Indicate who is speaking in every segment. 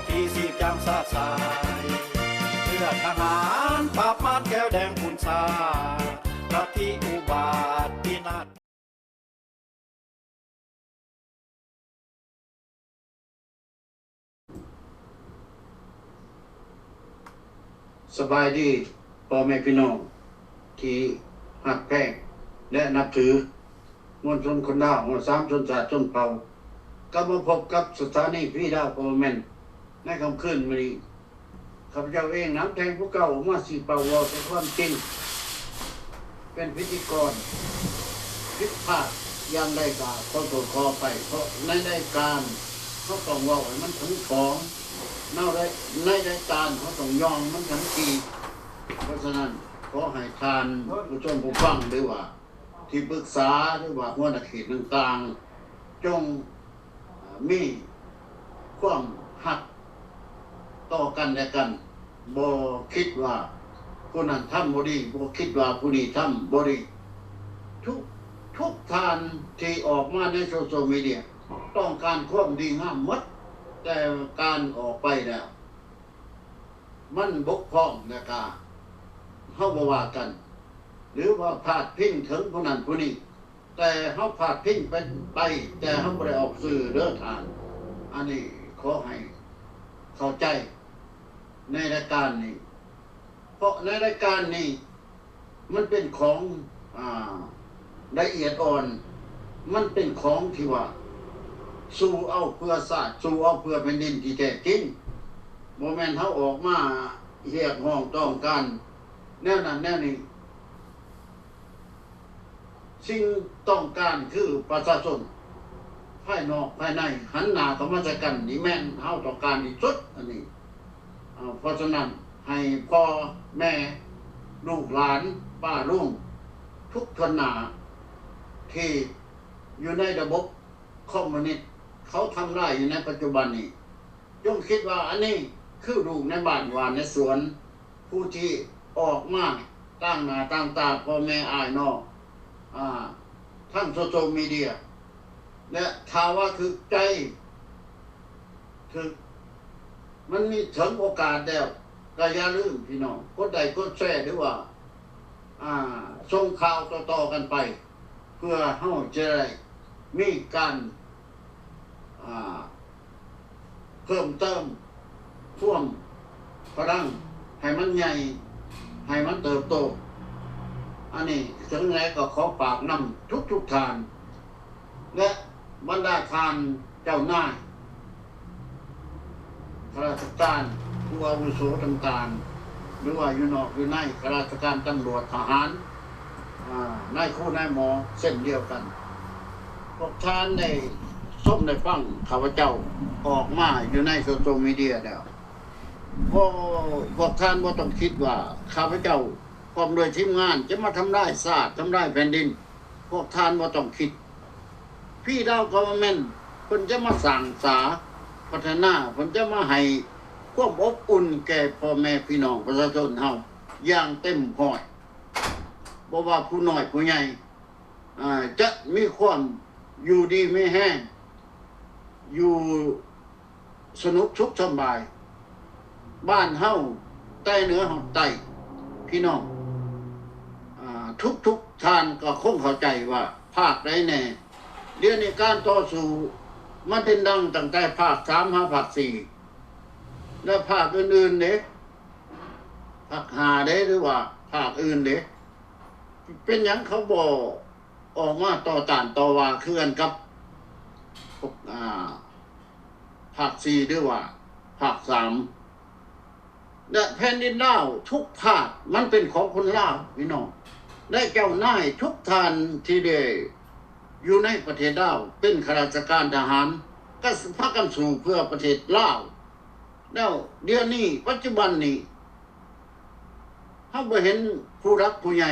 Speaker 1: พีสีจางสาสายเพื่อทหารปราบมารแก้วแดงคุณสาลัทธิอุบาทพินาศ
Speaker 2: สบายดีพ่อแม่พี่น้องที่หักแพงและนับถือมวลชนคนดาวมวลสามชนชาติชนเผ่ากลับมาพบกับสถานีพี่ดาวโปรแมนในคำขึ้นวันนี้ข้าพเจ้าเองน้ำแทงผู้เก่ามาสีเป่าวอลเป็นความจริงเป็นพิธีกรพิพาทยังได้กาขอโทษขอไปเพราะในรายการเขาต้องว่ามันถึงของในรายการเขาต้องยองมันทั้งทีเพราะฉะนั้นขอให้ทานผู้ชมผู้ฟังหรือว่าที่ปรึกษาหรือว่าหัวหน้าเขตต่างๆจงมีความหักต่อกันและกันบ่คิดว่าผู้นั้นทำบ่ดีบ่คิดว่าผู้นี้ทำบ่ดีทุกทานที่ออกมาในโซเชียลมีเดียต้องการความดีงามหมดแต่การออกไปแล้วมันบกพร่องนะครับเฮาบ่ว่ากันหรือว่าพาดพิงถึงผู้นั้นผู้นี้แต่เฮาพาดพิงไปแต่เฮาบ่ได้ออกสื่อเด้อทานอันนี้ขอให้เข้าใจในรายการนี้เพราะในรายการนี้มันเป็นของละเอียดอ่อนมันเป็นของที่ว่าสู้เอาเพื่อศาสตร์สู้เอาเพื่อแผ่นดินที่แท้จริงบ่แม่นเฮาออกมาเรียกร้องต้องการแนวนั้นแนวนี้สิ่งต้องการคือประชาชนภายนอกภายในหันหน้าเข้ามาใส่กันนี่แม่นเฮาต้องการที่สุดอันนี้เพราะฉะนั้นให้พ่อแม่ลูกหลานป้าลุงทุกคนหน้าที่อยู่ในระบบคอมมิวนิสต์เขาทำได้อยู่ในปัจจุบันนี้จงคิดว่าอันนี้คือลูกในบ้านหวานในสวนผู้ที่ออกมาตั้งหน้าตั้งตาพ่อแม่อ้ายน้องทั้งโซเชียลมีเดียและถ้าว่าถึกใจถึกมันมีถึงโอกาสแล้วก็อย่าลืมพี่น้องกดไลค์กดแชร์หรือว่าส่งข่าวต่อๆกันไปเพื่อเฮาจะได้มีการเพิ่มเติมท่วมพลังให้มันใหญ่ให้มันเติบโตอันนี้ถึงไหนก็ขอฝากนำทุกทานและบรรดาทานเจ้านายข้าราชการผู้อาวุโสต่างๆหรือว่าอยู่นอกอยู่ในข้าราชการตำรวจทหารนายครูนายหมอเส้นเดียวกันพวกท่านในส้มในฟังข้าพเจ้าออกมาอยู่ในโซเชียลมีเดียแล้วพวกท่านบ่ต้องคิดว่าข้าพเจ้าพร้อมโดยทีมงานจะมาทำลายชาติทำลายแผ่นดินพวกท่านบ่ต้องคิดพี่ดาวกอเวอร์แมนต์เพิ่นจะมาสั่งสาพัฒนาเพิ่นจะมาให้ความอบอุ่นแก่พ่อแม่พี่น้องประชาชนเฮาอย่างเต็มพอยบ่ว่าผู้น้อยผู้ใหญ่จะมีความอยู่ดีไม่แห้งอยู่สนุกสุขสบายบ้านเฮาใต้เหนือเฮาใต้พี่น้องทุกท่านก็คงเข้าใจว่าภาคใดแน่เดี๋ยวนี้การต่อสู้มันเป็นดังตั้งแต่ภาค3หาภาค4และภาคอื่นๆเด้ภาค5เด้หรือว่าภาคอื่นเด้เป็นหยังเขาบ่ออกมาต่อต้านต่อว่าคือกันกับภาค4หรือว่าภาค3และแผ่นดินลาวทุกภาคมันเป็นของคนลาวพี่น้องและเจ้านายทุกท่านที่ได้อยู่ในประเทศลาวเป็นข้าราชการทหารก็พากันสู้เพื่อประเทศลาวแล้วเดี๋ยวนี้ปัจจุบันนี้เฮาบ่เห็นผู้รักผู้ใหญ่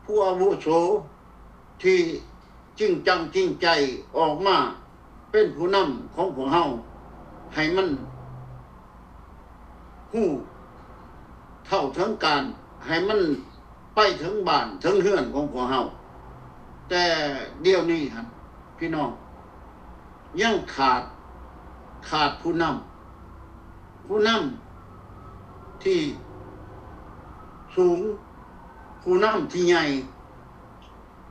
Speaker 2: ผู้อาวุโสที่จริงจังจริงใจออกมาเป็นผู้นำของพวกเฮาให้มันฮู้เท่าถึงการให้มันไปถึงบ้านถึงเรือนของพวกเฮาแต่เดี๋ยวนี้ครับพี่น้องยังขาดผู้น ผู้นำที่สูงผู้นำที่ใหญ่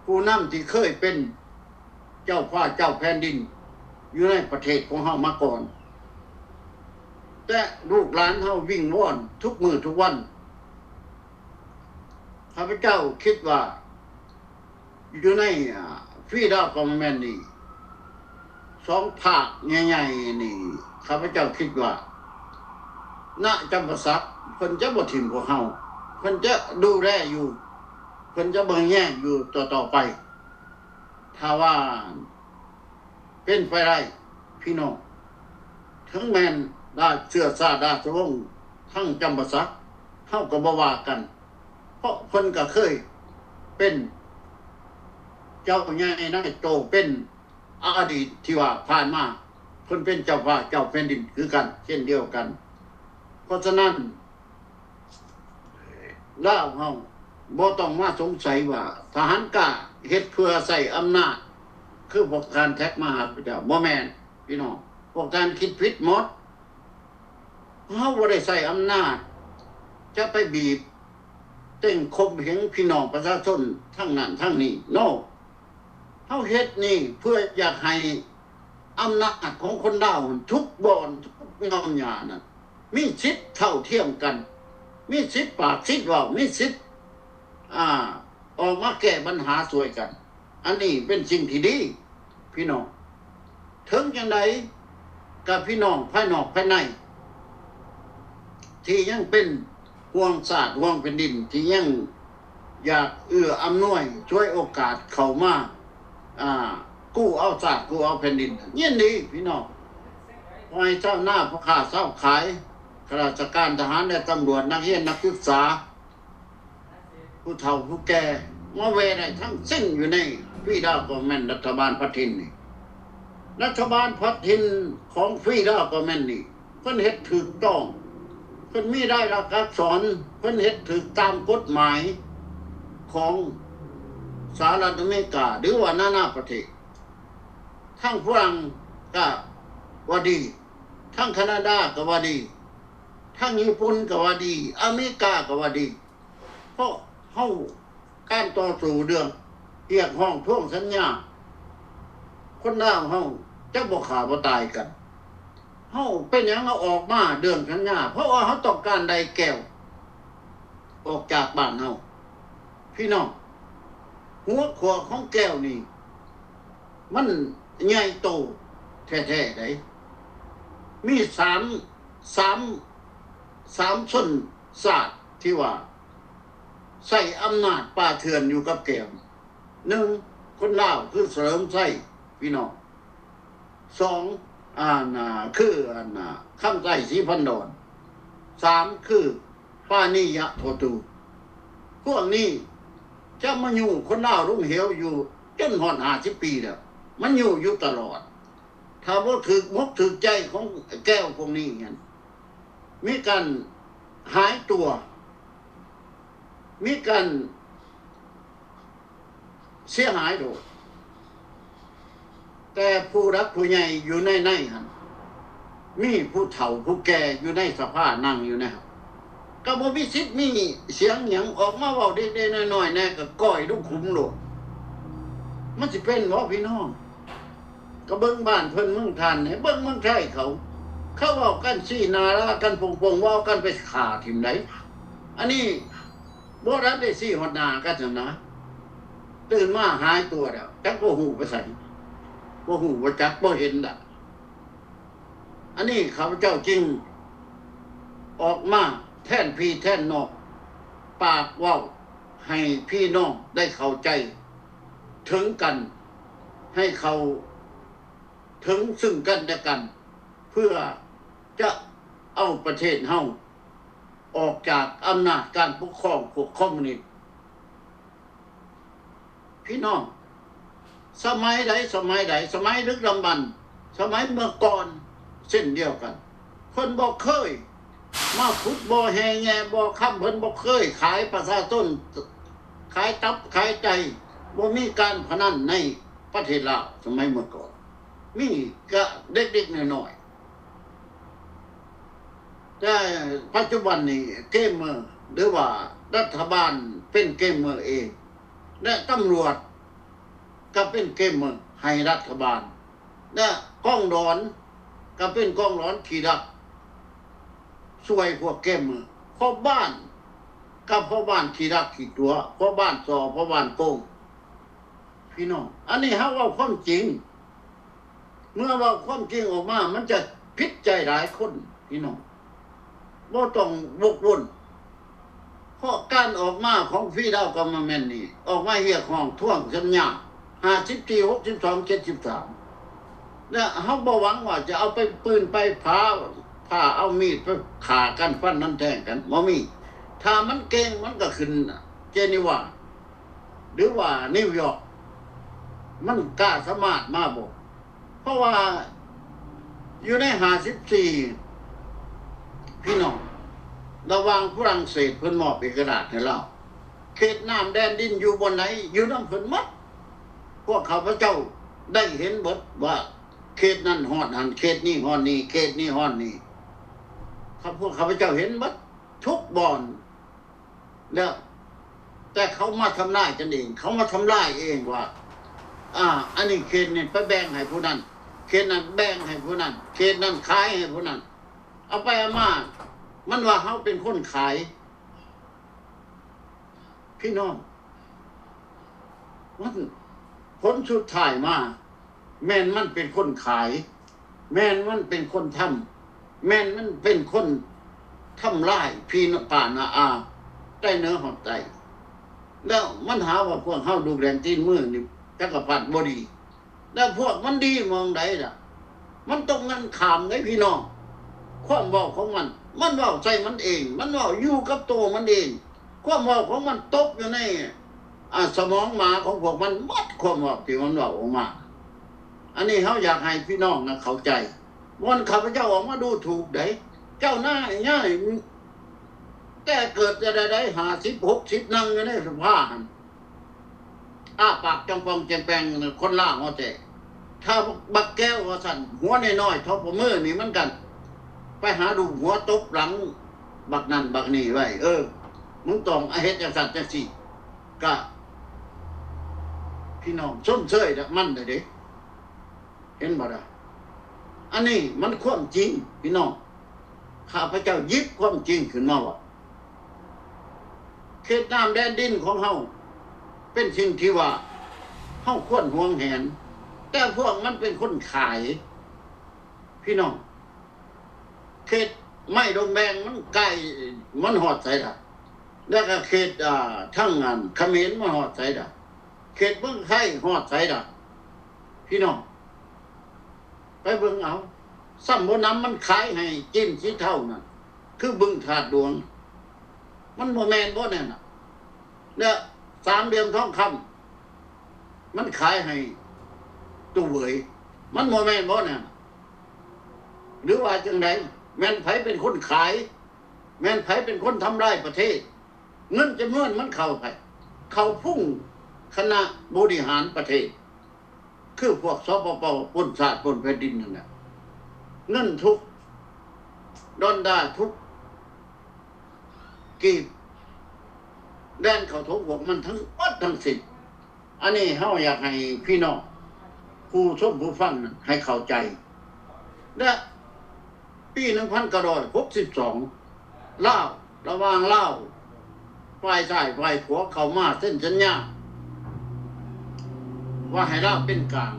Speaker 2: ผู้นำที่เคยเป็นเจ้าฟ้าเจ้าแผ่นดินอยู่ในประเทศของเฮามาก่อนแต่ลูกหลานเฮาวิ่งว่อนทุกมื้อทุกวันข้าพเจ้าคิดว่าอยู่ในฟรีดอมคอมเมนต์นี่สองภาคใหญ่ๆนี่ข้าพเจ้าคิดว่าณจำปาสักเพิ่นจะบ่ถิ่มพวกเฮาเพิ่นจะดูแลอยู่เพิ่นจะเบิ่งแย่งอยู่ต่อไปถ้าว่าเป็นไปได้พี่น้องถึงแม่นได้เชื้อชาติราชวงศ์ทั้งจำปาสักเฮาก็บ่ว่ากันเพราะเพิ่นก็เคยเป็นเจ้าใหญ่นายโตเป็นอดีตที่ว่าผ่านมาเพิ่นเป็นเจ้าฟ้าเจ้าแผ่นดินคือกันเช่นเดียวกันเพราะฉะนั้นลาวเฮาบ่ต้องมาสงสัยว่าทหารกล้าเฮ็ดเพื่อใช้อำนาจคือพวกการแท็กมาหาพระเจ้าบ่แม่นพี่น้องพวกการคิดผิดหมดเฮาบ่ได้ใช้อำนาจจะไปบีบเต่งคมเหงพี่น้องประชาชนทั้งนั้นทั้งนี้โนเฮาเฮ็ดนี่เพื่ออยากให้อำนาจของคนดาวทุกบ่อนทุกงอมหญ้านั่นมีสิทธิ์เท่าเทียมกันมีสิทธิ์ปากสิทธิ์เว้ามีสิทธิ์ออกมาแก้ปัญหาสวยกันอันนี้เป็นสิ่งที่ดีพี่น้องถึงจังไดกับพี่น้องภายนอกภายในที่ยังเป็นห่วงชาติห่วงแผ่นดินที่ยังอยากอำนวยช่วยโอกาสเข้ามากู้เอาชาติกู้เอาแผ่นดินยินดีพี่น้องไว้เจ้าหน้าพ่อค้าเจ้าขายข้าราชการทหารและตำรวจนักเรียนนักศึกษาผู้เฒ่าผู้แก่มาเวได้ทั้งสิ้นอยู่ในฟรีดอมคอมเมนต์รัฐบาลพัทินนี่รัฐบาลพัทินของฟรีดอมคอมเมนต์นี่เพิ่นเฮ็ดถูกต้องเพิ่นมีได้หลักอักษรเพิ่นเฮ็ดถูกตามกฎหมายของสหรัฐอเมริกาหรือว่านานาประเทศทั้งฝรั่งก็ว่าดีทั้งแคนาดาก็ว่าดีทั้งญี่ปุ่นก็ว่าดีอเมริกาก็ว่าดีเพราะเฮาการต่อสู้เรื่องเรียกห้องท่วงสัญญาคนดาวเฮาจักบ่ขาบ่ตายกันเฮาเป็นหยังเอาออกมาเรื่องสัญญาเพราะว่าเฮาต้องการได้แก้วออกจากบ้านเฮาพี่น้องหัวขวของแก้วนี่มันใหญ่โตแท้ๆได้มีสามชนชาติที่ว่าใส่อำนาจป่าเถื่อนอยู่กับแก้วหนึ่งคนลาวคือเสริมใส่พี่น้องสองคือคำใส่สีพันดอนสามคือป้านิยะโทตูพวกนี้จะมาอยู่คนลาวรุ่งเหวอยู่จนหอด50 ปีแล้วมันอยู่ตลอดถ้าว่าถึกมกถึกใจของแก้วพวกนี้เนี่ยมีการหายตัวมีการเสียหายโดยแต่ผู้รักผู้ใหญ่อยู่ในหันมีผู้เฒ่าผู้แก่อยู่ในสภานั่งอยู่นะครับก็บ่มีสิทธิ์มีเสียงหยังออกมาเว้าเด็กๆน้อยๆแน่ก็ก้อยลูกขุมโลดมันสิเป็นบ่พี่น้องก็เบิ่งบ้านเพิ่นเมืองท่านให้เบิ่งเมืองไทยเขาเว้ากันซี่นารากันปงๆเว้ากันไปฆ่าทิ่มไหนอันนี้บ่รัดได้ซี่ฮอดหน้ากันซั่นนะตื่นมาหายตัวแล้วจักบ่ฮู้ไปไสบ่ฮู้บ่จักบ่เห็นล่ะอันนี้ข้าพเจ้าจริงออกมาแทนพี่แทนน้องปากเว้าให้พี่น้องได้เข้าใจถึงกันให้เขาถึงซึ่งกันและกันเพื่อจะเอาประเทศเฮาออกจากอำนาจการปกครองพวกคอมมิวนิสต์พี่น้องสมัยใดสมัยลึกดำบรรพ์สมัยเมื่อก่อนเช่นเดียวกันคนบ่เคยมาขุดบ่อแห่แง่บ่อค้ำเพิ่นบ่เคยขายประชาชนขายตับขายใจบ่มีการพนันในประเทศลาวสมัยเมื่อก่อนมีก็เด็กๆน้อยๆ แต่ปัจจุบันนี้เกมเมอร์หรือว่ารัฐบาลเป็นเกมเมอร์เองและตำรวจก็เป็นเกมเมอร์ให้รัฐบาลและกองร้อนก็เป็นกองร้อนขี่ดักช่วยพวกเกมเมอร์พ่อบ้านกับพ่อบ้านขี่ดักขี่ตัวพ่อบ้านพ่อบ้านโกงพี่น้องอันนี้เฮาเว้าความจริงเมื่อเว้าความจริงออกมามันจะผิดใจหลายคนพี่น้องบ่ต้องวกวนเพราะการออกมาของพี่ดาวกำมะแม่นนี่ออกมาเรียกร้องทวงสัญญา54 62 73แล้วเฮาบ่หวังว่าจะเอาไปปืนไปผ้าเอามีดไปฆ่ากันฟันนั้นแทงกันบ่มีถ้ามันเก่งมันก็ขึ้นเจนีวาหรือว่านิวยอร์กมันกล้าสามารถมาบ่เพราะว่าอยู่ใน54พี่น้องระหว่างฝรั่งเศสเพิ่นมอบเอกราชให้เราเขตน้ำแดนดินอยู่บนไหนอยู่นำเพิ่นหมดพวกข้าพเจ้าได้เห็นเบิดว่าเขตนั้นฮอดหันเขตนี้ฮอดนี้เขตนี้ฮอดนี้พวกข้าพเจ้าเห็นหมดทุกบ่อนแล้วแต่เขามาทำลายกันเองเขามาทำลายเองว่าอันนี้เขตนี้ไปแบ่งให้ผู้นั้นเขตนั้นแบ่งให้ผู้นั้นเขตนั้นขายให้ผู้นั้นเอาไปเอามามันว่าเขาเป็นคนขายพี่น้องมันผลสุดท้ายมาแม่นมันเป็นคนขายแม่นมันเป็นคนทำแม่นมันเป็นคนทำลายพี่นป่านาอาได้เนื้อหอดใจแล้วมันหาว่าพวกเฮาดูแลตีนมือนี่จักรพรรดิบ่ดีแล้วพวกมันดีมองใดล่ะมันต้องงันขามไงพี่น้องความเว้าของมันเว้าใจมันเองมันเว้าอยู่กับตัวมันเองความเว้าของมันตกอยู่ในสมองหมาของพวกมันหมดความเว้าที่มันเว้าออกมาอันนี้เฮาอยากให้พี่น้องนะเข้าใจวันข้าพเจ้าออกมาดูถูกได้เจ้าหน้าง่ายแต่เกิดจะได้50 60นั่งอยู่ในสภาหั่นปากจังปองแจงแปงคนล่าหัวใจถ้าบักแก้วว่าสั่นหัวน้อยๆเท่ามือนี่มันกันไปหาดูหัวตบหลังบักนั่นบักนี่ไว้มึงต้องเฮ็ดจังซั่นจังซี่ก็พี่น้องส้มเชยมันเด้เห็นบ่ล่ะอันนี้มันความจริงพี่น้องข้าพเจ้าหยิบความจริงขึ้นมาว่าเขตน้ำแดนดินของเฮาเป็นสิ่งที่ว่าเฮาควรห่วงแหนแต่พวกมันเป็นคนขายพี่น้องเขตไม่ดงแดงมันใกล้มันหอดใส่ละแล้วก็เขตทั้งงานเขมรมันหอดใส่ละเขตเมืองไทยหอดใส่ละพี่น้องไปเบิ่งเอาซ้ำบ่น้ำมันขายให้จิ้มสีเท่านั่นคือบึงถาดดวงมันบ่แม่นบ่แน่น่ะเนี่ย3 เหลี่ยมทองคำมันขายให้ตู้เหวยมันบ่แม่นบ่แน่หรือว่าจังไดแม่นไผเป็นคนขายแม่นไผเป็นคนทำลายประเทศเงินจำนวนมันเข้าไปเข้าพุ่งคณะบริหารประเทศคือพวกสปป.ปนชาติปนแผ่นดินนั่นแหละเงินทุกดอนดาทุกกีบแดนเขาทุกพวกมันทั้งหมดทั้งสิ้นอันนี้เฮาอยากให้พี่น้องผู้ชมผู้ฟังนั้นให้เข้าใจและปี1962ลาวระหว่างลาวฝ่ายซ้ายฝ่ายขวาเข้ามาเส้นสัญญาว่าให้ลาวเป็นกลาง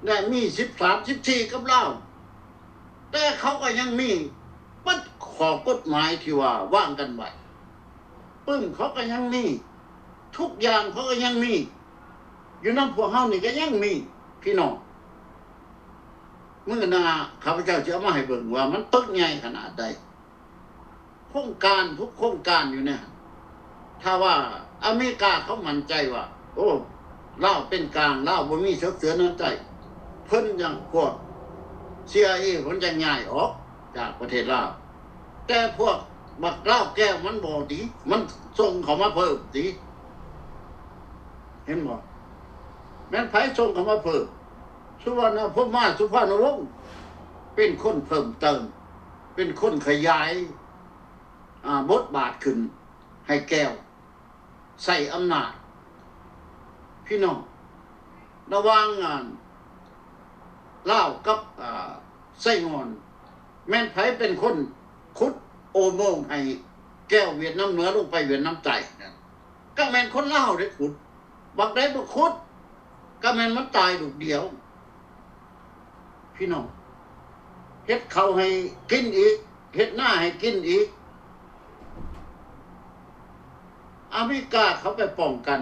Speaker 2: และมี13 14กับลาวแต่เขาก็ยังมีปัดข้อกฎหมายที่ว่าว่างกันไว้ปึ้มเขาก็ยังมีทุกอย่างเขาก็ยังมีอยู่นำพวกเฮานี่ก็ยังมีพี่น้องมื้อหน้าข้าพเจ้าจะเอามาให้เบิ่งว่ามันตึกใหญ่ขนาดใดโครงการทุกโครงการอยู่เนี่ยถ้าว่าอเมริกาเขามั่นใจว่าโอ้ลาวเป็นกลางลาวบ่มีเสือน้ำใจเพิ่นยังพวก CIA เพิ่นจะย้ายออกจากประเทศลาวแต่พวกบักลาวแก้วมันบ่ดีมันส่งเขามาเพิ่มสิเห็นบ่แม่นไผส่งเขามาเพิ่มสุวรรณพมาสุภาพนวงศ์เป็นคนเพิ่มเติม เป็นคนขยายบทบาทขึ้นให้แก้วใส่อำนาจพี่น้องระหว่างงานลาวกับไส้งอนแม่นไผเป็นคนขุดโอโมงค์ให้แก้วเวียดนามเหนือลงไปเวียดนามใต้ก็แม่นคนลาวได้ขุดบักได้บ่ขุดก็แม่นมันตายลูกเดียวพี่น้องเฮ็ดเขาให้กินอีกเฮ็ดหน้าให้กินอีกอเมริกาเขาไปป้องกัน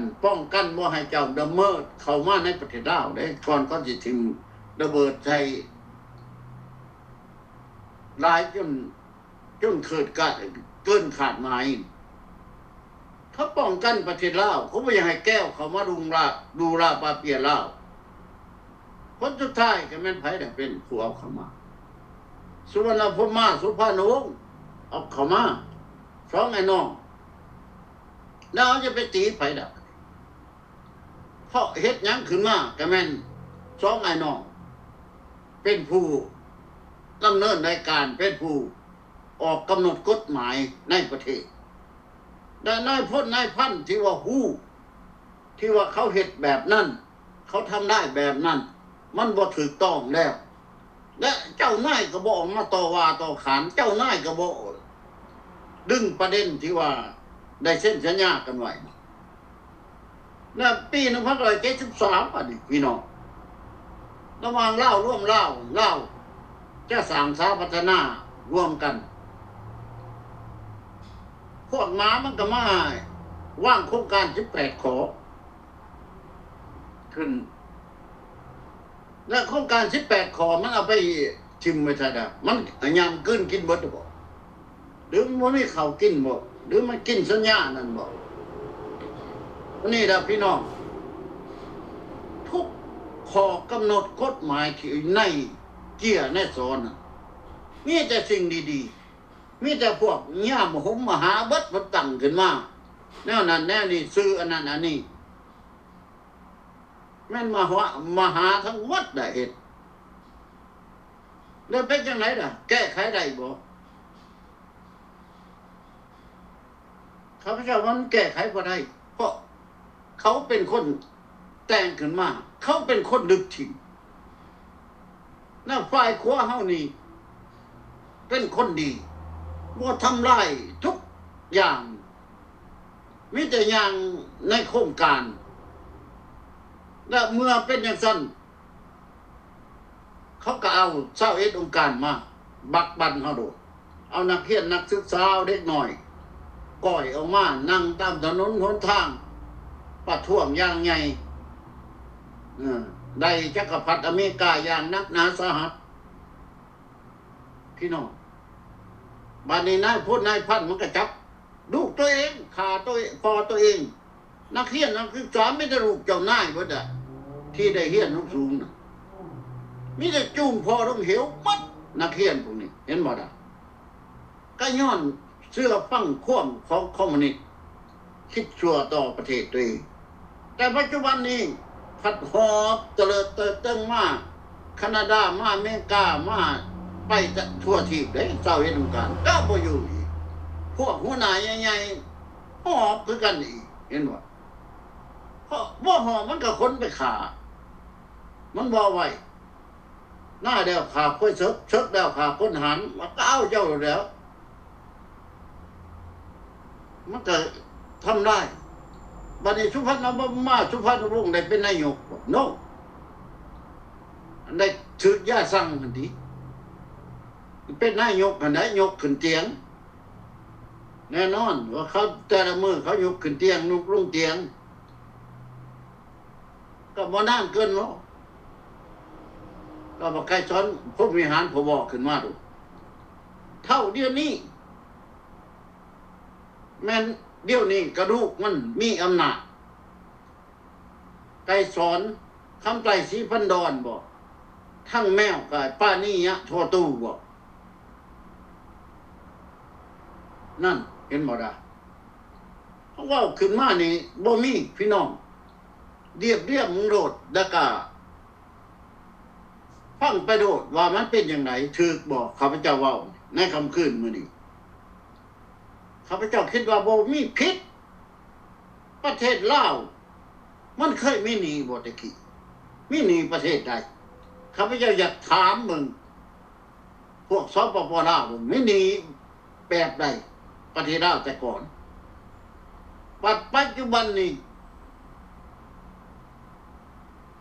Speaker 2: บ่ให้เจ้าดำเมิดเข้ามาในประเทศลาวได้ก่อนสิถึงระเบิดใส่หลายจนเกินขาดหมายเขาป้องกันประเทศลาวเขาไม่อยากให้แก้วเขามาดูลาปาเปียลาวคนสุดท้ายก็แม่นไผได้เป็นผู้เอาเข้ามาสุวรรณภูมิสุภาพนวงศ์เอาเข้ามาสองไอ้น้องแล้วจะไปตีไผได้เพราะเฮ็ดหยังขึ้นมาก็แม่นสองไอ้น้องเป็นผู้ดำเนินรายการเป็นผู้ออกกำหนดกฎหมายในประเทศแต่นายพลนายพันที่ว่าที่ว่าเขาเฮ็ดแบบนั้นเขาทำได้แบบนั้นมันบ่ถูกต้องแล้วและเจ้านายก็บ่ออกมาต่อว่าต่อขานเจ้านายก็บ่ดึงประเด็นที่ว่าได้เซ็นสัญญากันไว้แล้วปี1973อันนี้พี่น้องระหว่างลาวร่วมลาวจะสร้างสาพัฒนาร่วมกันพวกหมามันก็มาว่างโครงการ18ขอขึ้นและโครงการ18ขอมันเอาไปชิมไว้ซะดะมันยามกินเบิดบ่หรือมันมีข้าวกินบ่หรือมันกินสัญญานั่นบ่นี่ล่ะพี่น้องทุกข้อกำหนดกฎหมายที่ในเกียร์ในสอนมีแต่สิ่งดีๆมีแต่พวกย่ามหมหาเบิดมันตั้งขึ้นมาแนวนั้นแนวนี้ซื้ออันนั้นอันนี้แม่นมหาทั้งหมดได้เฮ็ดแล้วเป็นจังไดล่ะแก้ไขได้บ่ข้าพเจ้ามันแก้ไขบ่ได้เพราะเขาเป็นคนแต่งขึ้นมาเขาเป็นคนดึกถิ่นแล้วฝ่ายขวาเฮานี่เป็นคนดีบ่ทำลายทุกอย่างมีแต่อย่างในโครงการและเมื่อเป็นอย่างนั้นเขาก็เอา21องค์การมาบักบั่นเฮาโดดเอานักเรียนนักศึกษาเด็กน้อยก่อยออกมานั่งตามถนนหนทางประท้วงอย่างใหญ่ได้จักรพรรดิอเมริกาอย่างนักหนาสาหัสพี่น้องบัดนี้นายพลนายพันมันก็จับลูกตัวเองฆ่าตัวเองพอตัวเองนักเรียนนักศึกษาไม่ได้ลูกเจ้านายเบิดที่ได้เรียนสูงน่ะมีแต่จูงพอลงเหวมัดนักเรียนพวกนี้เห็นบ่ล่ะก็ย้อนเสื้อฟังความของคอมมิวนิสต์คิดชั่วต่อประเทศตัวเองแต่ปัจจุบันนี้พัดหอบเตลิดเติบเติ้งมาแคนาดามาอเมริกามาไปทั่วทีบเด้เจ้าเฮ็ดการก็บ่อยู่อีกพวกหัวหน้าใหญ่ๆหอบคือกันอีกเห็นบ่เพราะบ่หอบมันก็คนไปฆ่ามันบ่ไว้หน้าเดียวฆ่าคนเชิกแล้วฆ่าคนหันมันก็เอาเจ้าแล้วมันก็ทำได้บัดนี้สุพรรณวงศ์ได้เป็นนายกโน่ได้ถือยาสั่งทันทีเป็นนายกอันไหนยกขึ้นเตียงแน่นอนว่าเขาแต่ละมือเขายกขึ้นเตียงนุกลงเตียงก็บ่นานเกินเนาะก็บอกใครสอนผู้บริหารผู้บอกขึ้นมาดูเท่าเดียวนี้แม่นเดี๋ยวนี้กระดูกมันมีอำนาจไกรสอนคำไตรศรีพันดรบอกทั้งแมวกับป้านี่ยะโทตู้บอกนั่นเห็นบ่ได้เพราะว่าขึ้นมานี่บ่มีพี่น้องเรียบมึงโดดดะกะฟังไปโดดว่ามันเป็นอย่างไรถูกบอกข้าพเจ้าเว้า ในค่ำคืนมื้อนี้ข้าพเจ้าคิดว่าบ่มีผิดประเทศลาวมันเคยมีหนี้บ่ตะกี้มีหนี้ประเทศใดข้าพเจ้าอยากถามมึงพวกสปปลาวมีหนี้แบบใดประเทศลาวแต่ก่อนปัจจุบันนี้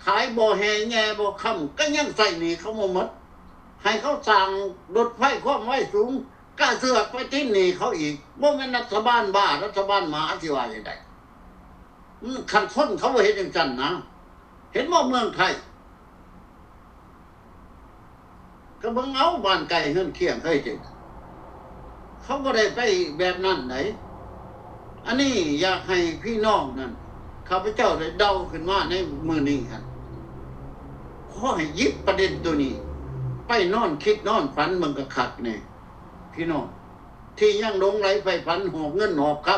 Speaker 2: ขายบ่อแห่แง่บ่ค่ำก็ยังใส่หนี้เขาบ่หมดให้เขาสั่งรถไฟความไว้สูงกล้าเสือกไปทิ้งหนี้เขาอีกบ่แม่นรัฐบาลบ้ารัฐบาลหมาสิว่าจังได๋คันคนเขาบ่เฮ็ดจังซั่นนะเห็นบ่เมืองไทยก็เบิ่งเอาบ้านไกลเฮือนเคียงเคยจังเขาบ่ได้ไปแบบนั้นไหนอันนี้อยากให้พี่น้องนั่นข้าพเจ้าได้เดาขึ้นมาในมื้อนี้ครับขอให้หยิบประเด็นตัวนี้ไปนอนคิดนอนฝันมันก็คักแน่พี่น้องที่ยังหลงไหลไปฝันหอบเงินหอบค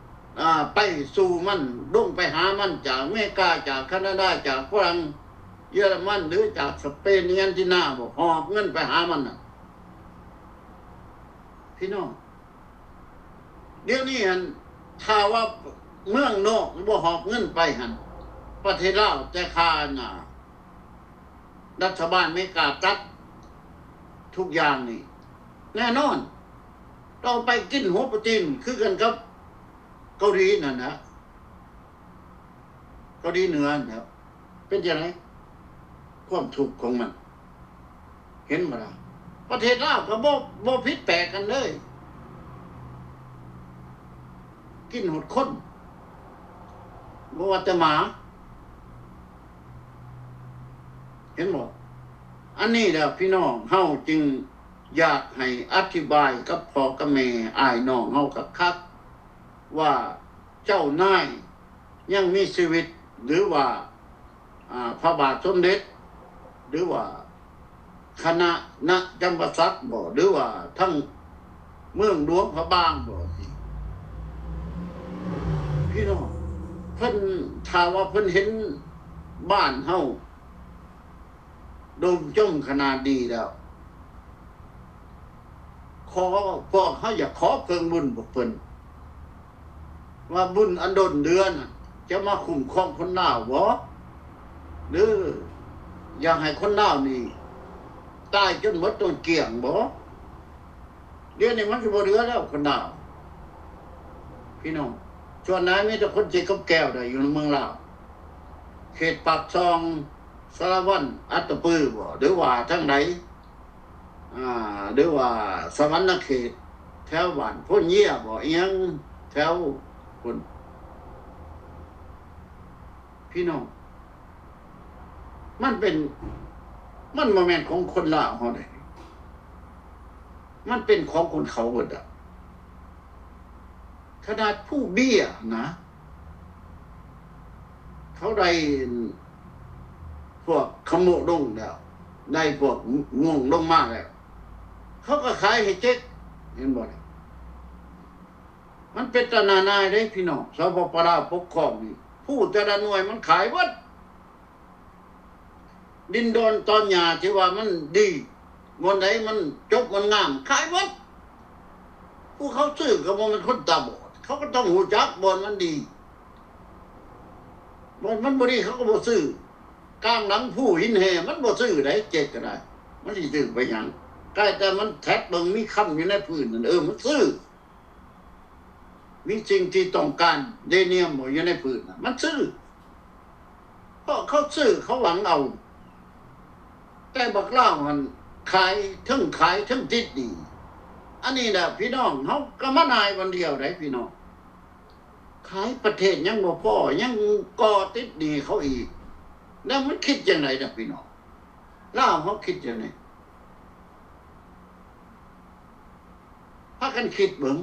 Speaker 2: ำไปสู่มันลงไปหามันจากอเมริกาจากแคนาดาจากฝรั่งเยอรมันหรือจากสเปนอาร์เจนตินาบ่หอบเงินไปหามันน่ะพี่น้องเดี๋ยวนี้ถ้าว่าเมืองนอกบ่หอบเงินไปหั่นประเทศลาวแต่คาน่ะรัฐบาลอเมริกาตัดทุกอย่างนี่แน่นอนเราไปกินหัวปลาตีนคือกันกับเกาหลีนั่นนะเกาหลีเหนือนะครับเป็นยังไงความทุกข์ของมันเห็นบ่ล่ะประเทศลาวก็บ่ผิดแปลกกันเลยกินหดคนบ่ว่าแต่หมาเห็นบ่อันนี้แหละพี่น้องเฮาจึงอยากให้อธิบายกับพ่อกับแม่อ้ายน้องเฮาคักๆว่าเจ้านายยังมีชีวิตหรือว่าพระบาทสมเด็จหรือว่าคณะจำปาสักบ่หรือว่าทั้งเมืองหลวงพระบางบ่พี่น้องเพิ่นถ้าว่าเพิ่นเห็นบ้านเฮาโดมจมขนาดดีแล้วพวกเขาอยากขอเพิ่งบุญบอกเพิ่นว่าบุญอันดนเดือนจะมาคุ้มครองคนลาวบ่หรืออยากให้คนลาวนี่ตายจนหมดต้นเกลี้ยงบ่เดี๋ยวนี้มันสิบ่เหลือแล้วคนลาวพี่น้องส่วนไหนมีแต่คนจิตกับแก้วได้อยู่ในเมืองลาวเขตปากซองสารวัตรอัตตปือบ่หรือว่าทั้งไหนหรือว่าสวรรณเขตแถวบ้านพ้นเยี่ยบ่อีหยังแถวคนพี่น้องมันบ่แม่นของคนลาวเฮาได้มันเป็นของคนเขาเบิดขนาดผู้เบี้ยนะเขาได้พวกขโมยลงแล้วได้พวกง่วงลงมาแล้วเขาก็ขายให้เจ๊กเห็นบ่ล่ะมันเป็นตนานายเด้พี่น้องสปปลาวปกครองนี่ผู้แต่ละหน่วยมันขายเบิดดินดอนตอนหญ้าที่ว่ามันดีบ่ใดมันจบมันงามขายเบิดผู้เขาซื้อก็บ่แม่นคนตาบอดเขาก็ต้องรู้จักบ่มันดีบ่มันบ่ดีเขาก็บ่ซื้อกลางหลังผู้หินแห่มันบ่ซื้อได้เจ็ดก็ได้มันสิซื้อไปหยังใกล้แต่มันแท็กเบิ่งมีคำอยู่ในพื้นนั่นมันซื้อมีสิ่งที่ต้องการเดเนียมอยู่ในพื้นน่ะมันซื้อเพราะเขาซื้อเขาหวังเอาแต่บักลาวมันขายทั้งติดดีอันนี้น่ะพี่น้องเฮาก็มานายวันเดียวได้พี่น้องขายประเทศยังบ่พอยังก่อติดดีเขาอีกแล้วมันคิดจังไดล่ะพี่น้องลาวเขาคิดจังได๋พากันคิดเบิ่ง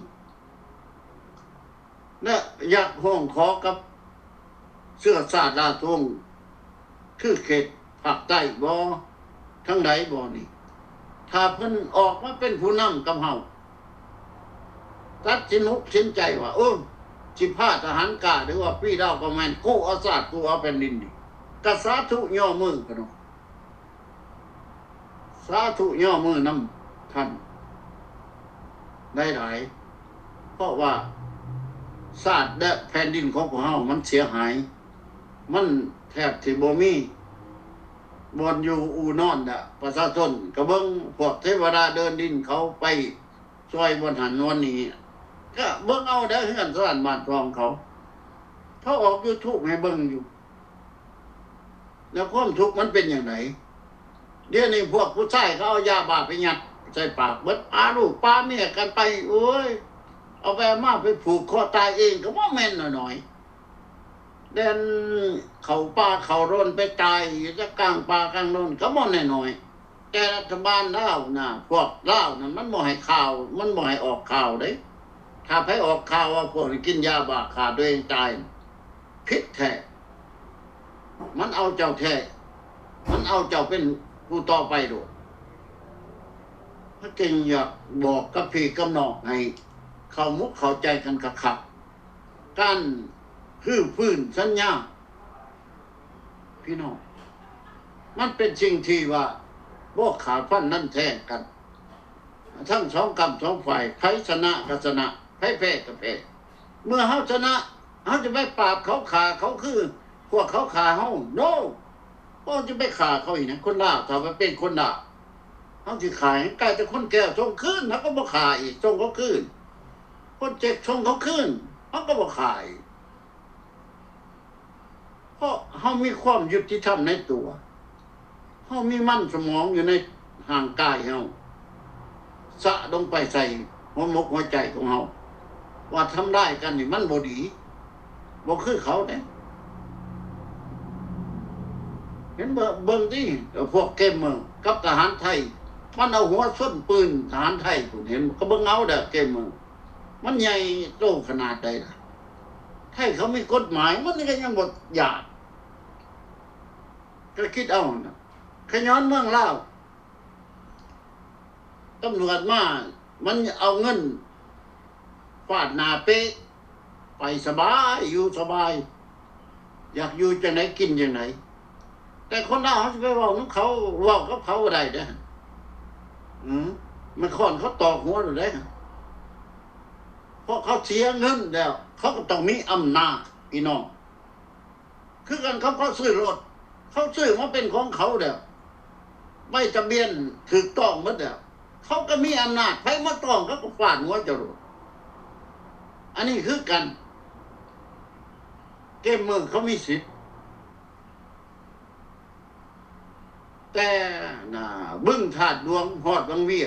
Speaker 2: และอยากห้องขอกับเสื้อสาดลาทงคือเขตภาคใต้บ่ทั้งใดบ่นี่ถ้าเพิ่นออกมาเป็นผู้นำกับเฮาตัดสินใจว่าสิพาทหารกล้าหรือว่าพี่ดาวก็แม่นกู้เอาศาสตร์กู้เอาแผ่นดินนี่ก็สาธุย่อมือกันเนาะสาธุย่อมือนำท่าน ได้หลายเพราะว่าชาติและแผ่นดินของพวกเฮามันเสียหาย มันแทบสิบ่มีบ่อนอยู่อู่นอนน่ะประชาชนก็เบิ่งพวกเทวดาเดินดินเขาไปช่วยบนหันนวลนี้ก็เบิ่งเอาได้เฮือนสถานบ้านครองเขาออก YouTube ให้เบิ่งอยู่แล้วความทุกข์มันเป็นอย่างไรเดี๋ยวนี้พวกผู้ชายเขาเอายาบ้าไปยัดใส่ปากเบิดปาลูกปาเมียกันไปโอ้ยเอาไปมาไปผูกคอตายเองก็บ่แม่นหน่อยๆเดินเขาป่าเขาโร่นไปตายอยู่จะกลางป่ากลางโน่นก็บ่แน่น้อยแต่รัฐบาลลาวน่ะพวกลาวน่ะมันบ่ให้ข่าวมันบ่ให้ออกข่าวเด้ถ้าไปออกข่าวว่าพวกนี้กินยาบ้าฆ่าตัวเองตายผิดแท้มันเอาเจ้าแท้มันเอาเจ้าเป็นผู้ต่อไปโดดพระเก่งอยากบอกกับพี่กับน้องให้เข้ามุกเข้าใจกันคักๆการฟื้นสัญญาพี่น้องมันเป็นสิ่งที่ว่าบ่ขาดฟันนั่นแท้กันทั้งสองกรรมสองฝ่ายใครชนะก็ชนะใครแพ้ก็แพ้เมื่อเฮาชนะเฮาจะไปปราบเขาฆ่าเขาคือพวกเขาฆ่าเฮาโนก็จะไปฆ่าเขาอีกนะคนลาวถ้ามันเป็นคนลาวเฮาสิขายกลายเป็นคนแก้วส่งคืนเฮาก็บ่ขายอีกส่งเขาคืนคนเจ็บส่งเขาคืนเฮาก็บ่ขายเพราะเฮามีความยุติธรรมในตัวเฮามีมันสมองอยู่ในห่างกายเฮาสะลงไปใส่หัวมกหัวใจของเฮาว่าทำได้กันนี่มันบ่ดีบ่คือเขาเด้เห็นเบิ่งดิพวกเกมเมอร์กับทหารไทยมันเอาหัวส้นปืนทหารไทยคุณเห็นก็เบิ่งเอาเด้อเกมเมอร์มันใหญ่โตขนาดใดล่ะไทยเขามีกฎหมายมันก็ยังบ่หยาดก็คิดเอานะขย้อนเมืองลาวตำรวจมามันเอาเงินฟาดหน้าเป๊ะไปสบายอยู่สบายอยากอยู่จังไหนกินจังไหนแต่คนลาวเขาจะไปเว้ากับเขาเว้ากับเขาบ่ได้เด้อมันค้อนเขาตอกหัวอยู่เด้เพราะเขาเสียเงินแล้วเขาก็ต้องมีอำนาจพี่น้องคือกันเขาซื้อรถเขาซื้อมาเป็นของเขาแล้วไม่ทะเบียนถูกต้องหมดแล้วเขาก็มีอำนาจใครมาต้องเขาก็ฟาดหัวเจ้ารถอันนี้คือกันเกมเมืองเขามีสิทธิ์แต่บึ้งถาดดวงฮอดบางเวีย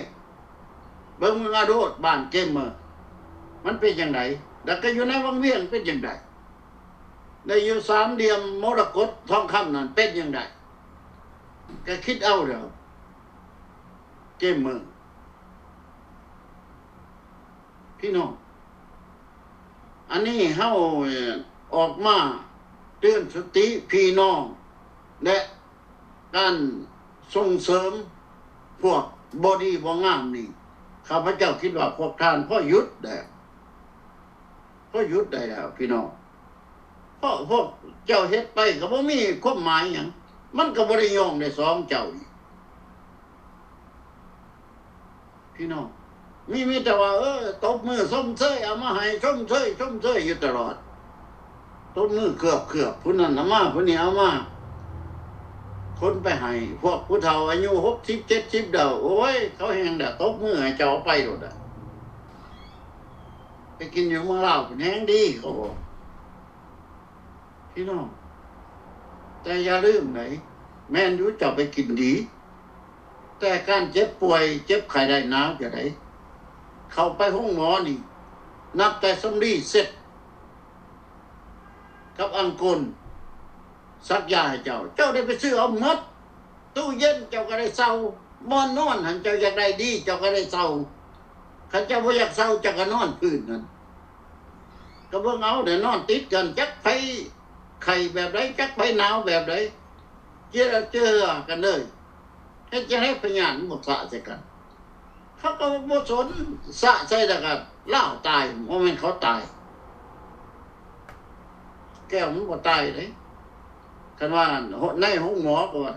Speaker 2: เบิ่งเมืองอาโดดบ้านเกมเมอร์มันเป็นจังไดแล้วก็อยู่ในวังเวียงเป็นจังไดได้อยู่สามเหลี่ยมมรกตทองคำนั่นเป็นจังไดก็คิดเอาเด้อเกมเมอร์พี่น้องอันนี้เฮาออกมาเตือนสติพี่น้องและการส่งเสริมพวกบอดี้บ่งามนี่ข้าพเจ้าคิดว่าพวกท่านพ่อหยุดได้แล้วพี่น้องเพราะพวกเจ้าเฮ็ดไปก็บ่มีความหมายหยังมันก็บ่ได้ย่องได้สองเจ้าพี่น้องมีแต่ว่าตบมือส้มเชยเอามาให้ส้มเชยอยู่ตลอดตบมือเกือบผู้นั้นเอามาผู้นี้เอามาคนไปให้พวกผู้เฒ่าอายุ60 70เด้อโอ้ยเขาแฮงตบมือให้เจ้าไปโดดไปกินอยู่เมืองลาวเป็นแฮงดีเขาบอกพี่น้องแต่อย่าลืมไหนแม่นอยู่เจ้าไปกินดีแต่การเจ็บป่วยเจ็บไข้ได้หนาวจะได้เข้าไปห้องหมอนี่นับแต่สำลีเสร็จกับอังกุลสักยาให้เจ้าได้ไปซื้อเอาหมดตู้เย็นเจ้าก็ได้เศร้าบ่นอนหันเจ้าอยากได้ดีเจ้าก็ได้เศร้าคันเจ้าบ่อยากเศร้าเจ้าก็นอนพื้นนั่นก็เบิ่งเอาเดี๋ยวนอนติดกันจักไผไข้แบบใดจักไผหนาวแบบใดเจอกันเลยให้จะให้พยานบ่สะใส่กันเขาก็บ่สนสะใส่แล้วก็ลาวตายบ่แม่นเขาตายแก้วมันบ่ตายเลยคันว่าในห้องหมอก็ว่า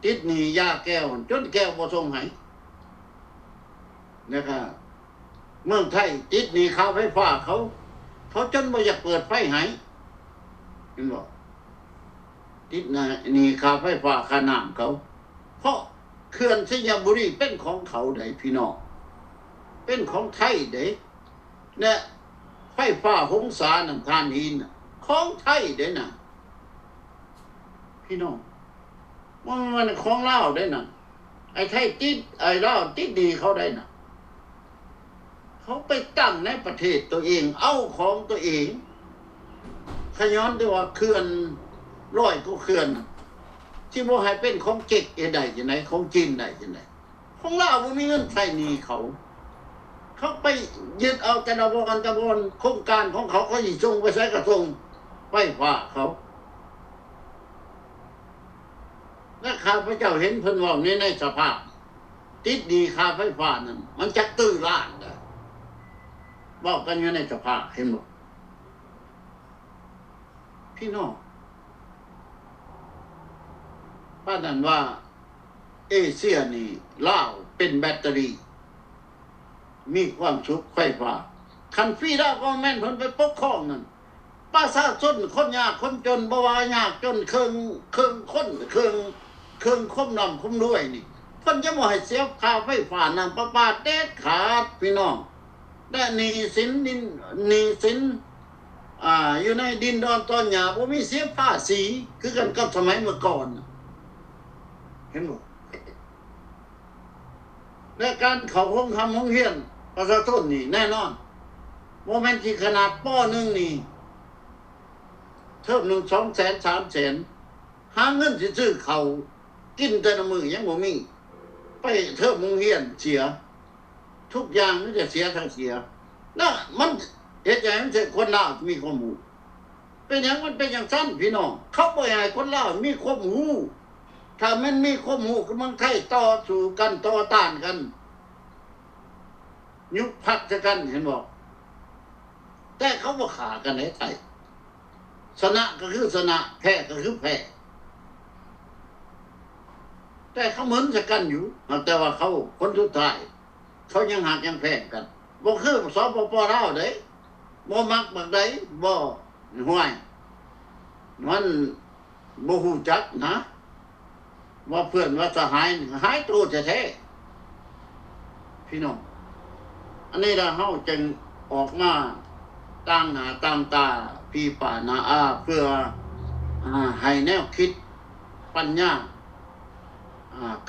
Speaker 2: ติดหนี้ยาแก้วจนแก้วบ่ส่งให้นะครับ เมืองไทยติดหนี้ค่าไฟฟ้าเขาจนบ่อยากเปิดไฟให้เห็นบ่ติดหนี้ค่าไฟฟ้าค่าน้ำเขาเพราะเขื่อนสยามบุรีเป็นของเขาได้พี่น้องเป็นของไทยได้เนี่ยไฟฟ้าหงสาน้ำทานหินของไทยได้น่ะพี่น้องมันของลาวได้น่ะไอ้ไทยติดไอ้ลาวติดดีเขาได้น่ะเขาไปตั้งในประเทศตัวเองเอาของตัวเองขย้อนด้วยว่าเขื่อนร้อยก็เขื่อนที่บ่ให้เป็นของเจ๊กได้จังได๋ของจีนได้จังได๋ของลาวบ่มีเงินใช้หนี้เขาไปยึดเอาแต่ละบอนโครงการของเขาสิส่งไปใช้กระทรวงไฟฟ้าเขาและข้าพเจ้าเห็นเพิ่นว่าในสภาพติดดีค่าไฟฟ้านั่นมันจักตื้อล้านได้บอกกันอยู่ในสภาเห็นบ่พี่น้องป้านั่นว่าเอเชียนี่ลาวเป็นแบตเตอรี่มีความสุขไฟฟ้าคันฟรีแล้วก็แม่นเพิ่นไปปกครองนั่นประชาชนคนยากคนจนบ่ว่ายากจนเครื่องคนเครื่องคมน้ำคมรวยนี่เพิ่นจะบ่ให้เสียค่าไฟฟ้าน้ำประปาเด็ดขาดพี่น้องและหนี้สินอยู่ในดินดอนตอนหญ้าบ่มีเสียภาษีคือกันกับสมัยเมื่อก่อนเห็นบ่และการเข้าโรงโรงเรียนประชาชนนี่แน่นอนบ่แม่นที่ขนาดป .1 นี่เทอมหนึ่ง200,000 300,000หาเงินสิซื้อข้าวกินแต่ละมื้อยังบ่มีไปเทอมโรงเรียนเสียทุกอย่างมันจะเสียทั้งเสียน่ะมันเฮ็ดให้มันเสียคนลาวมีความรู้เป็นหยังมันเป็นอย่างซั่นพี่น้องเขาบ่ให้คนลาวมีความรู้ถ้ามันมีความรู้ก็มันไทยต่อสู้กันต่อต้านกันยุบพรรคกันเห็นบ่แต่เขาบ่ฆ่ากันในไทยชนะก็คือชนะแพ้ก็คือแพ้แต่เขาเหมือนกันอยู่แต่ว่าเขาคนสุดท้ายเขายังหักยังแพ้กันบ่คือสปป.ลาวเด้บ่มักบักใดบ่ห่วยมันบ่ฮู้จักนะว่าเพื่อนว่าสหายหายตัวแท้ๆพี่น้องอันนี้ล่ะเฮาจึงออกมาตั้งหน้าตั้งตาพี่ป่านาอาเพื่อให้แนวคิดปัญญา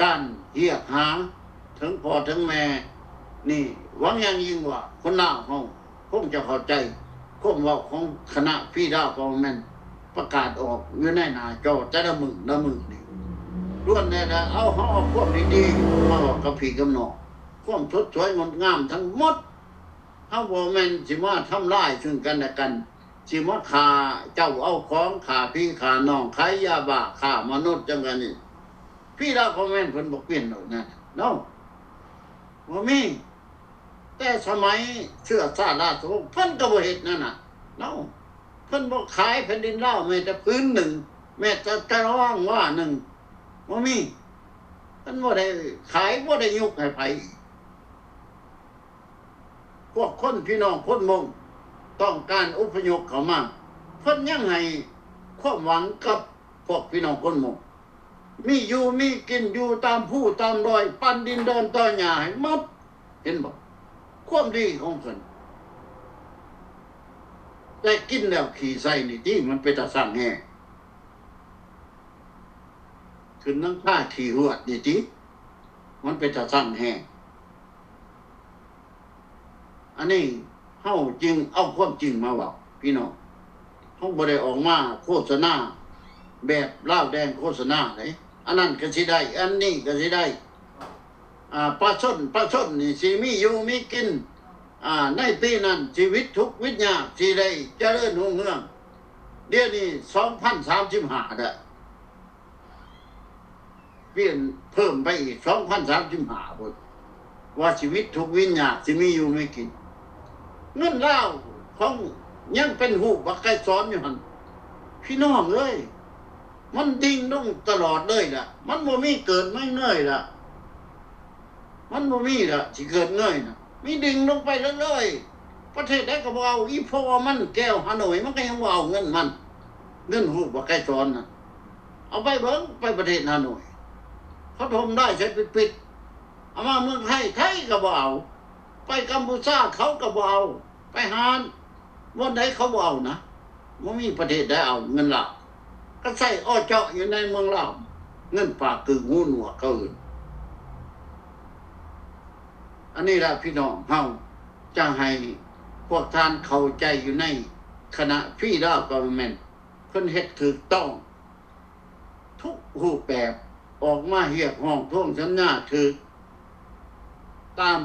Speaker 2: การเรียกหาถึงพ่อถึงแม่นี่หวังอย่างยิ่งว่าคนลาวเฮาคงจะเข้าใจความเว้าของคณะพี่ดาวกองแม่นประกาศออกอยู่ในหน้าจอแต่ละมื้อนี่ล้วนแต่เอาความดีๆมาบอกกับพี่กับน้องความสดสวยงดงามทั้งหมดเฮาบ่แม่นสิมาทำลายซึ่งกันและกันสิมาฆ่าเจ้าเอาของฆ่าพี่ฆ่าน้องขายยาบ้าฆ่ามนุษย์จังกันนี่พี่ดาวคอมเมนต์เพิ่นบ่เปลี่ยนดอกนะเนาะบ่มีแต่สมัยเชื้อชาติราชวงศ์เพิ่นก็บ่เฮ็ดนั่นน่ะเนาะเพิ่นบ่ขายแผ่นดินลาวแม้แต่พื้นหนึ่งแม้แต่ตารางวาหนึ่งบ่มีเพิ่นบ่ได้ขายบ่ได้ยกให้ไผพวกคนพี่น้องคนมงต้องการอพยพเข้ามาเพิ่นยังให้ความหวังกับพวกพี่น้องคนมงมีอยู่มีกินอยู่ตามผู้ตามดอยปั้นดินดอนต่อหญ้าให้หมดเห็นบ่ความดีของเพิ่นแต่กินแล้วขี้ใส่นี่ติมันเป็นตาสั่งแฮ่ขึ้นน้ำผ้าขี้หวดนี่ติมันเป็นตาสั่งแฮ่อันนี้เฮาจึงเอาความจริงมาเว้าพี่น้องเฮาบ่ได้ออกมาโฆษณาแบบลาวแดงโฆษณาเด้อันนั้นก็สิได้อันนี้ก็สิได้ปลาช่อนนี่สิมีอยู่มีกินในปีนั้นชีวิตทุกวิทยาสิได้เจริญรุ่งเรืองเดี๋ยวนี้2035เด้อเปลี่ยนเพิ่มไปอีก2035พุ่นว่าชีวิตทุกวิญญาณสิมีอยู่มีกินเงินลาวของยังเป็นหูบักไก่ซ้อนอยู่หั่นพี่น้องเอ้ยมันดิ่งลงตลอดเลยล่ะมันบ่มีเกิดไม่เนื่อยล่ะมันบ่มีล่ะสิเกิดเนื่อยน่ะ มีดิ่งลงไปเรื่อยๆประเทศใดก็บ่เอาอีพอมันแก้วฮานอยมันก็ยังบ่เอาเงินมันเงินรูปบ่ใกล้ซ้อนน่ะเอาไปเบิ่งไปประเทศฮานอยเขาทมได้ใช้ปิดๆเอามาเมืองไทยก็บ่เอาไปกัมพูชาเขาก็บ่เอาไปฮานวันใดเขาบ่เอานะบ่มีประเทศใดเอาเงินลาวก็ใส่อ้อเจาะอยู่ในเมืองลาวเงินฝากคือหูหนวกเขาอื่นอันนี้ล่ะพี่น้องเฮาจะให้พวกท่านเข้าใจอยู่ในคณะพี่ดาวกอร์เมนต์เพิ่นเฮ็ดถูกต้องทุกรูปแบบออกมาเรียกร้องทวงสัญญาถูกตาม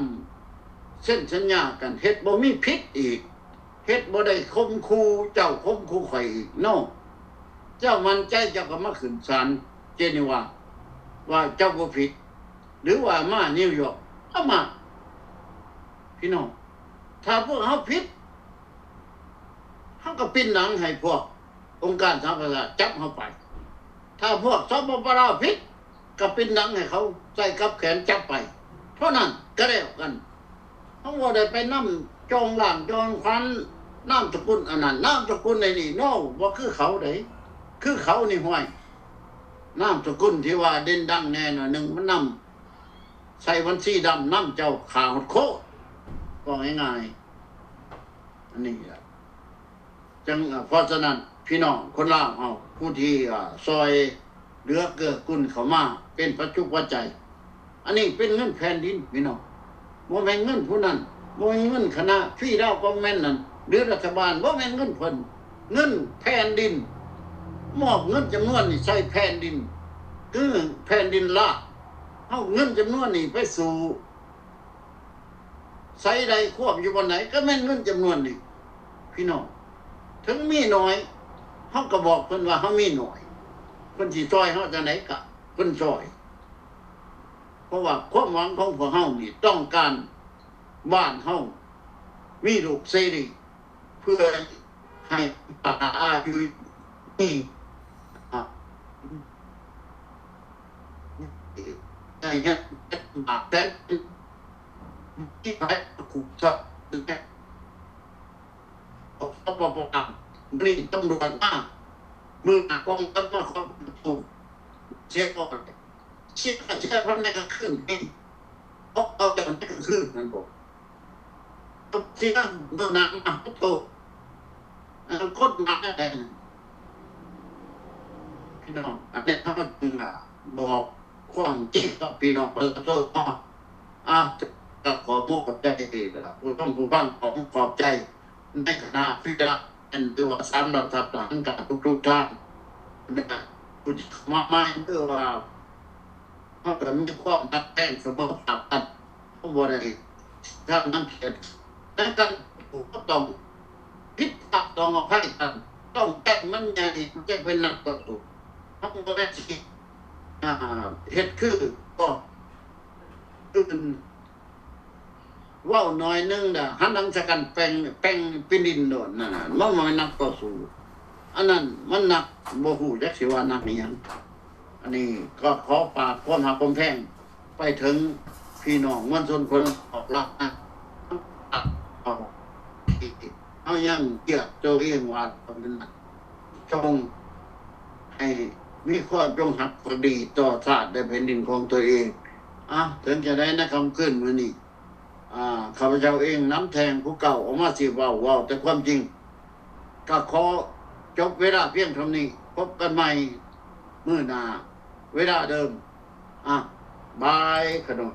Speaker 2: เส้นสัญญากันเฮ็ดบ่มีผิดอีกเฮ็ดบ่ได้ข่มขู่เจ้าข่มขู่ข่อยอีกโนเจ้ามั่นใจเจ้าก็มาขึ้นศาลเจนีวาว่าเจ้าบ่ผิดหรือว่ามานิวยอร์กเอามาพี่น้องถ้าพวกเฮาผิดเฮาก็ปิ้นหนังให้พวกองค์การสหประชาชาติจับเฮาไปถ้าพวกสปปลาวผิดก็ปิ้นหนังให้เขาใส่กับแขนจับไปเท่านั้นก็แล้วกันเฮาบ่ได้ไปนำจองหลังจองควันนามสกุลอันนั้นนามสกุลในนี่น้อบ่คือเขาเด้คือเขานี่ห้วยนามสกุลที่ว่าเด่นดังแน่หน่อยนึงมันนำใส่วันสีดำนำเจ้าขาหดโคก็ง่ายๆอันนี้ล่ะจังเพราะฉะนั้นพี่น้องคนลาวเฮาผู้ที่ซอยเหลือเกื้อกูลเข้ามาเป็นปัจจุบันใจอันนี้เป็นเงินแผ่นดินพี่น้องบ่แม่นเงินผู้นั้นบ่แม่นเงินคณะฟรีดาวกองแม่นนั่นหรือรัฐบาลบ่แม่นเงินเพิ่นเงินแผ่นดินมอบเงินจำนวนนี่ใส่แผ่นดินคือแผ่นดินลาดเฮาเงินจำนวนนี้ไปสู่ไสใดควบอยู่บนไหนก็แม่นเงินจำนวนนี้พี่น้องถึงมีน้อยเฮาก็บอกเพิ่นว่าเฮามีน้อยเพิ่นสิช่วยเฮาจังได๋ก็เพิ่นช่วยเพราะว่าความหวังของพวกเฮานี่ต้องการบ้านเฮามีลูกเสรีเพื่อให้อายุนี่ไอ้เนี่ยมาแต่ที่ไปขู่จับเนี่ยต้องบอกนี่ตำรวจมามือกองทัพมาขอถูกเช็คก่อนเช็คเพราะนั่นก็ขึ้นนี่เอาแต่มันก็ขึ้นนั่นบอกตุ๊กที่นั่นโดนน้ำมาโตกดมาได้พี่น้องอันนี้ถ้ามันบอกความจริงกับพี่น้องประชาชนก็ขอพูดขอบใจนะครับผู้ต้องผู้ฟังขอขอบใจในคณะพิจารณาเป็นตัวสามระดับหลังกับทุกท่านนะครับผู้ที่มาใหม่เพื่อว่าเขาจะมีความนัดแน่นเสมอกันผู้บริหารถ้านั่งเขียนแต่กันก็ต้องพิจารณาต้องเอาให้กันต้องแก้มันใหญ่จะเป็นหนักต่อตัวทั้งบริษัทเหตุคือก็อื่นว่าวน้อยนึงน่ะหันหลังจะกันแป้งปิดินโดนนั่นน่ะมันไม่นักต่อสู้อันนั้นมันหนักบ่ฮู้จักสิว่านักอีหยังอันนี้ก็ขอฝากความหักความแพงไปถึงพี่น้องมวลชนคนออกรับนะเอายังเกี่ยวเจ้าเองว่าเป็นจงให้มีความจงหักภักดีต่อชาติและแผ่นดินของตัวเองถึงจะได้นะคำขึ้นมื้อนี้ข้าพเจ้าเองน้ำแทงผู้เก่าออกมาสิเว้าแต่ความจริงก็ขอจบเวลาเพียงเท่านี้พบกันใหม่มื้อหน้าเวลาเดิมบายขนม